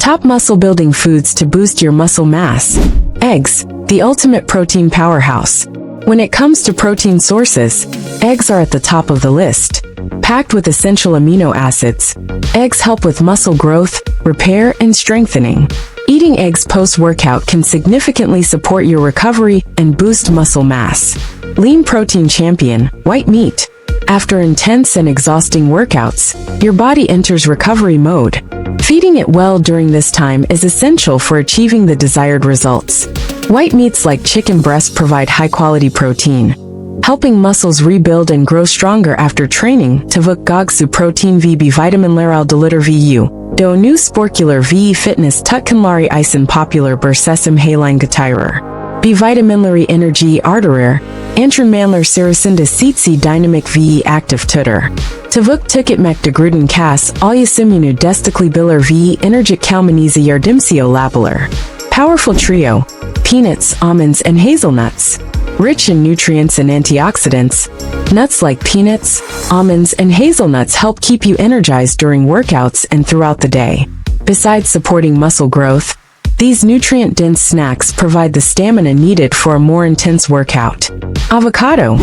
Top muscle-building foods to boost your muscle mass. Eggs, the ultimate protein powerhouse. When it comes to protein sources, eggs are at the top of the list. Packed with essential amino acids, eggs help with muscle growth, repair, and strengthening. Eating eggs post-workout can significantly support your recovery and boost muscle mass. Lean protein champion, white meat. After intense and exhausting workouts, your body enters recovery mode. Feeding it well during this time is essential for achieving the desired results. White meats like chicken breast provide high-quality protein, helping muscles rebuild and grow stronger after training. Avocado protein VB vitamin laral deliter VU. Do nu sporcular VE fitness tutkanlari isen popular bersesim haline gatirer. B vitaminlary energy arterer. Antrenmanler saracinda seatsi dynamic VE active tutor. Tavuk tukit mek de gruden cas alyasimunu destically biller VE energit kalmaniza yardimsio labeler. Powerful trio. Peanuts, almonds, and hazelnuts. Rich in nutrients and antioxidants, nuts like peanuts, almonds, and hazelnuts help keep you energized during workouts and throughout the day. Besides supporting muscle growth, these nutrient-dense snacks provide the stamina needed for a more intense workout. Avocado,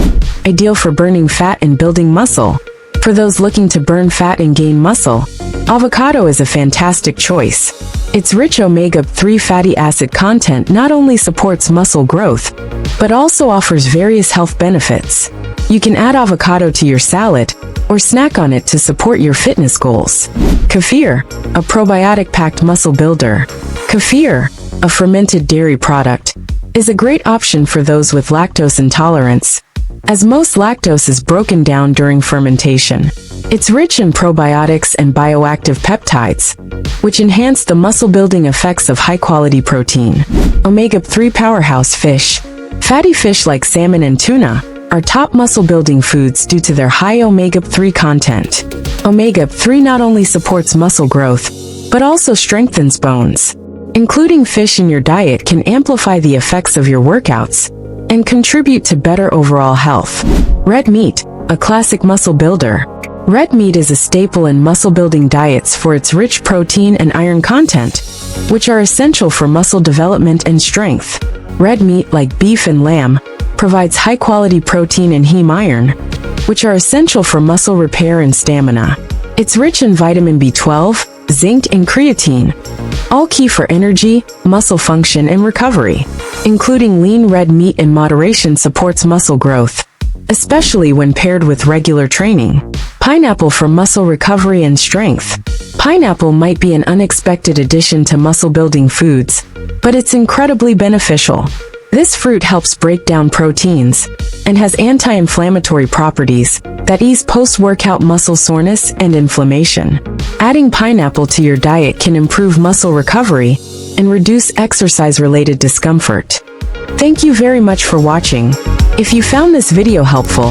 ideal for burning fat and building muscle. For those looking to burn fat and gain muscle, avocado is a fantastic choice. Its rich omega-3 fatty acid content not only supports muscle growth, but also offers various health benefits. You can add avocado to your salad or snack on it to support your fitness goals. Cafir, a probiotic-packed muscle builder. Cafir, a fermented dairy product, is a great option for those with lactose intolerance, as most lactose is broken down during fermentation. It's rich in probiotics and bioactive peptides, which enhance the muscle-building effects of high-quality protein. Omega-3 powerhouse fish. Fatty fish like salmon and tuna are top muscle-building foods due to their high omega-3 content. Omega-3 not only supports muscle growth, but also strengthens bones. Including fish in your diet can amplify the effects of your workouts and contribute to better overall health. Red meat, a classic muscle builder. Red meat is a staple in muscle-building diets for its rich protein and iron content, which are essential for muscle development and strength. Red meat, like beef and lamb, provides high-quality protein and heme iron, which are essential for muscle repair and stamina. It's rich in vitamin B12, zinc, and creatine, all key for energy, muscle function, and recovery. Including lean red meat in moderation supports muscle growth, especially when paired with regular training. Pineapple for muscle recovery and strength. Pineapple might be an unexpected addition to muscle-building foods, but it's incredibly beneficial. This fruit helps break down proteins and has anti-inflammatory properties that ease post-workout muscle soreness and inflammation. Adding pineapple to your diet can improve muscle recovery and reduce exercise-related discomfort. Thank you very much for watching. If you found this video helpful,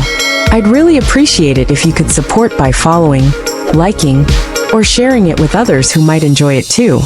I'd really appreciate it if you could support by following, liking, or sharing it with others who might enjoy it too.